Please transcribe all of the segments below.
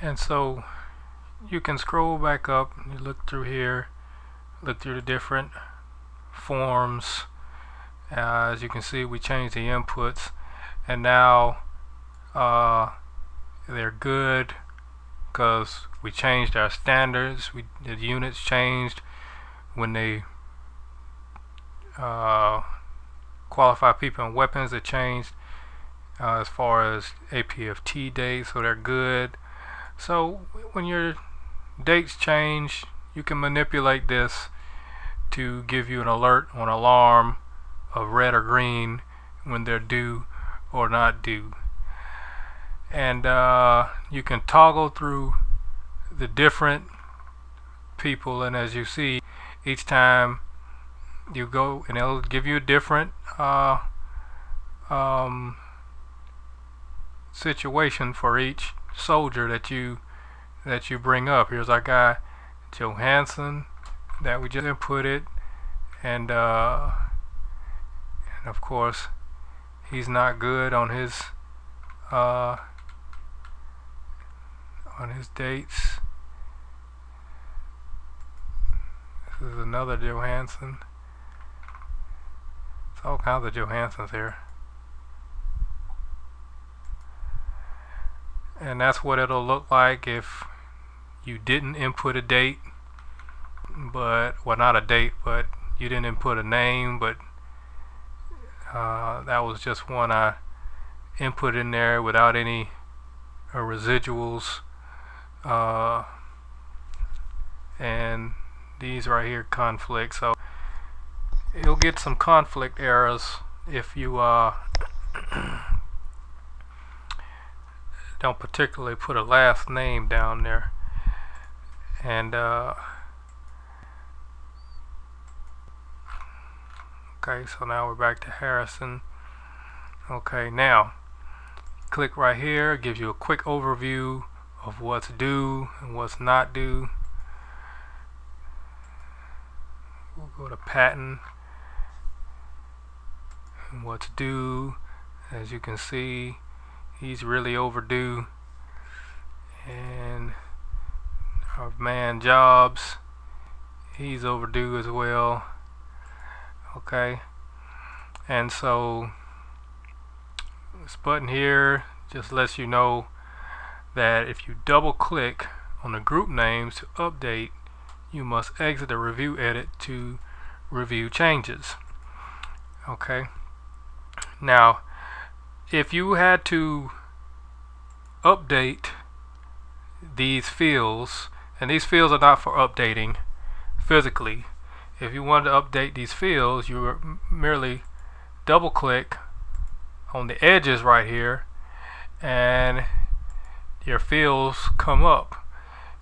And so you can scroll back up, you look through here, look through the different forms. As you can see, we changed the inputs, and now they're good because we changed our standards. The units changed when they qualify people and weapons. It changed as far as APFT dates, so they're good. So when your dates change, you can manipulate this to give you an alert or an alarm of red or green when they're due or not due. And you can toggle through the different people, and as you see, each time you go, and it'll give you a different situation for each soldier that you bring up. Here's our guy Johansson that we just inputted, and of course he's not good on his dates. This is another Johansson. It's all kinds of Johanssons here. And that's what it'll look like if you didn't input a date, but, well, not a date, but you didn't input a name, but that was just one I input in there without any residuals, and these right here conflict. So you'll get some conflict errors if you don't particularly put a last name down there. And okay, so now we're back to Harrison. Okay, now click right here, it gives you a quick overview of what's due and what's not due. We'll go to patent and what's due. As you can see, he's really overdue. And our man Jobs, he's overdue as well. Okay, and so this button here just lets you know that if you double click on the group names to update, you must exit the review edit to review changes. Okay, now if you had to update these fields, and these fields are not for updating physically, if you wanted to update these fields, you would merely double click on the edges right here and your fields come up,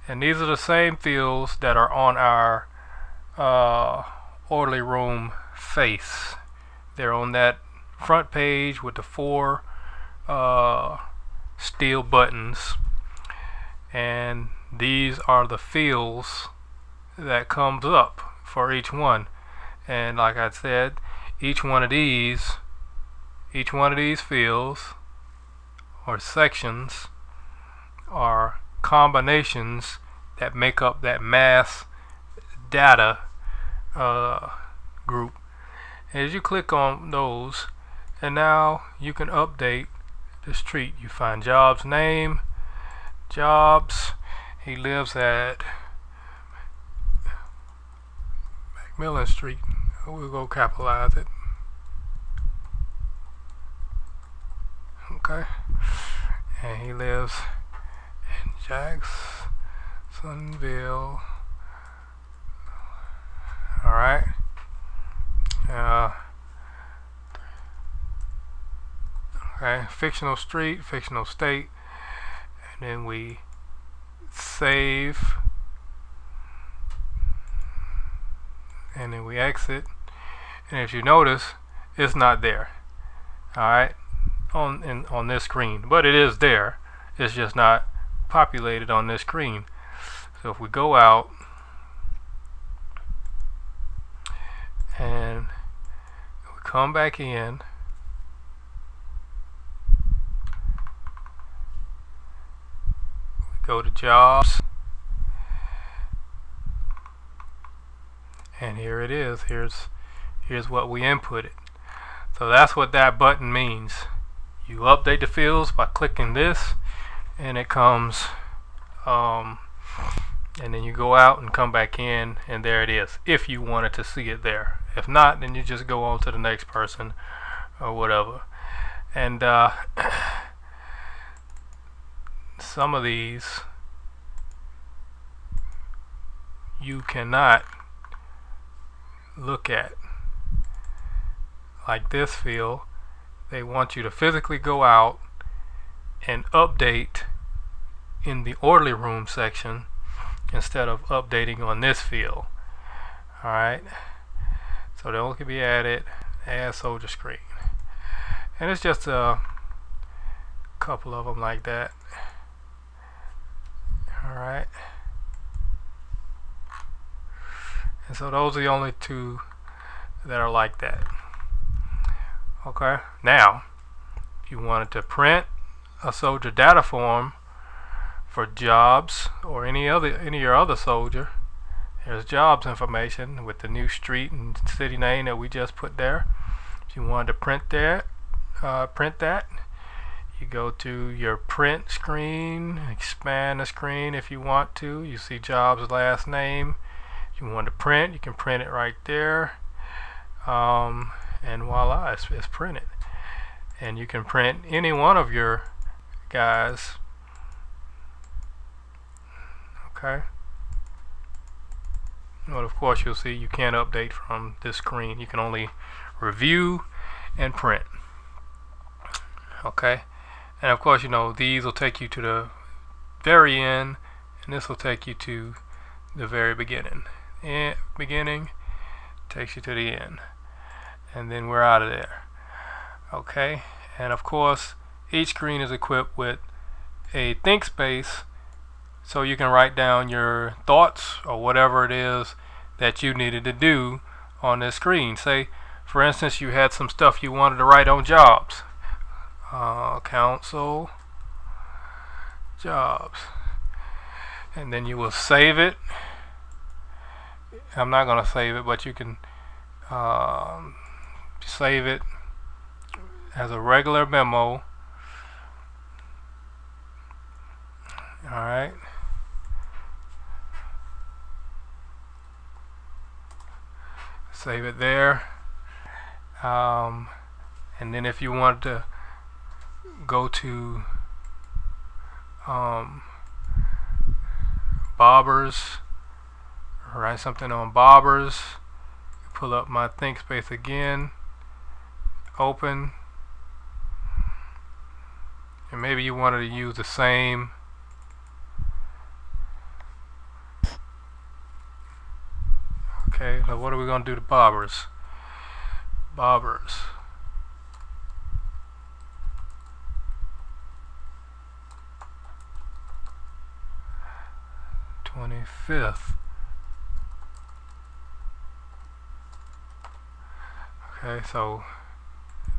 and these are the same fields that are on our orderly room face. They're on that front page with the 4 steel buttons, and these are the fields that comes up for each one. And like I said, each one of these fields or sections are combinations that make up that mass data group. As you click on those, and now you can update the street. You find Jobs' name, Jobs, he lives at Macmillan Street. We'll go capitalize it. Okay, and he lives in Jacksonville. Alright, okay, fictional street, fictional state, and then we save, and then we exit, and if you notice, it's not there. Alright, on this screen, but it is there. It's just not populated on this screen. So if we go out and we come back in, we go to jobs, and here it is. Here's what we inputted. So that's what that button means. You update the fields by clicking this, and it comes and then you go out and come back in, and there it is, if you wanted to see it there. If not, then you just go on to the next person or whatever. And some of these you cannot look at, like this field. They want you to physically go out and update in the orderly room section instead of updating on this field. Alright, so those can be added. Add soldier screen, and it's just a couple of them like that. Alright, and so those are the only two that are like that. Okay, now if you wanted to print a soldier data form for jobs or any of your other soldier, there's jobs information with the new street and city name that we just put there. If you wanted to print that, you go to your print screen, expand the screen if you want to. You see jobs last name. If you want to print, you can print it right there, and voila, it's printed. And you can print any one of your guys. Okay. But of course, you'll see you can't update from this screen. You can only review and print. Okay. And of course, you know, these will take you to the very end, and this will take you to the very beginning. And beginning takes you to the end, and then we're out of there. Okay. And of course, each screen is equipped with a think space, so you can write down your thoughts or whatever it is that you needed to do on this screen. Say, for instance, you had some stuff you wanted to write on jobs. Council jobs. And then you will save it. I'm not going to save it, but you can save it as a regular memo. Alright. Save it there. And then if you want to go to bobbers, write something on bobbers, pull up my think space again, open, and maybe you wanted to use the same Okay, so what are we going to do to bobbers? Bobbers. #25th. Okay, so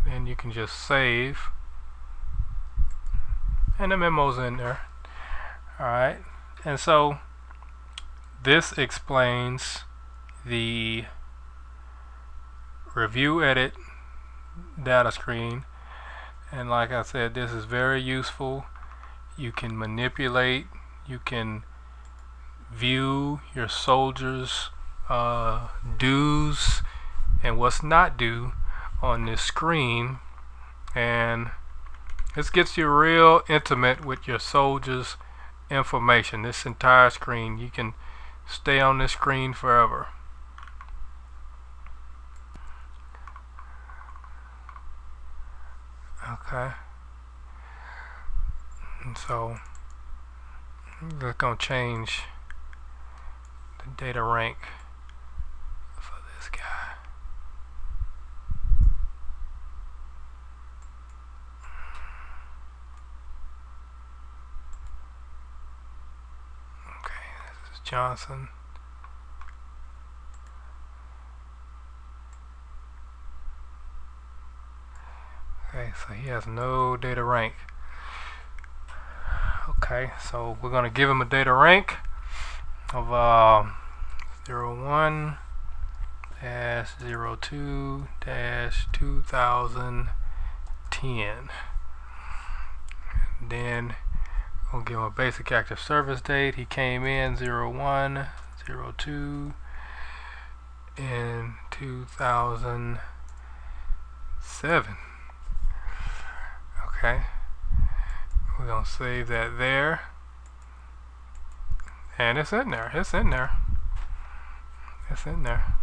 then you can just save, and the memo's in there. Alright, and so this explains the review edit data screen, and like I said, this is very useful. You can manipulate, you can view your soldiers dues and what's not due on this screen, and this gets you real intimate with your soldiers information. This entire screen, you can stay on this screen forever. Okay, and so I'm just gonna change the data rank for this guy. Okay, this is Johnson. Okay, so he has no data rank. Okay, so we're going to give him a data rank of 01-02-2010. Then we'll give him a basic active service date. He came in 01-02 in 2007. Okay, we're going to save that there. And it's in there. It's in there. It's in there.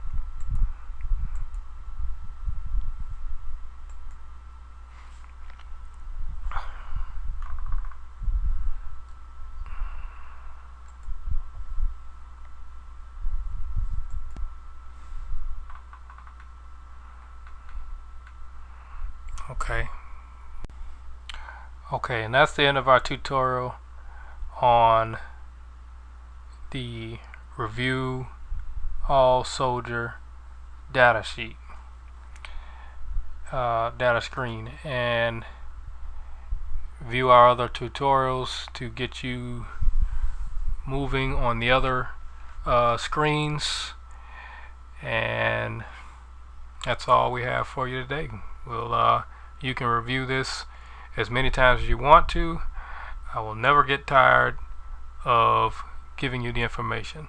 Okay. Okay, and that's the end of our tutorial on the review all soldier data sheet, data screen, and view our other tutorials to get you moving on the other screens. And that's all we have for you today. You can review this as many times as you want to. I will never get tired of giving you the information.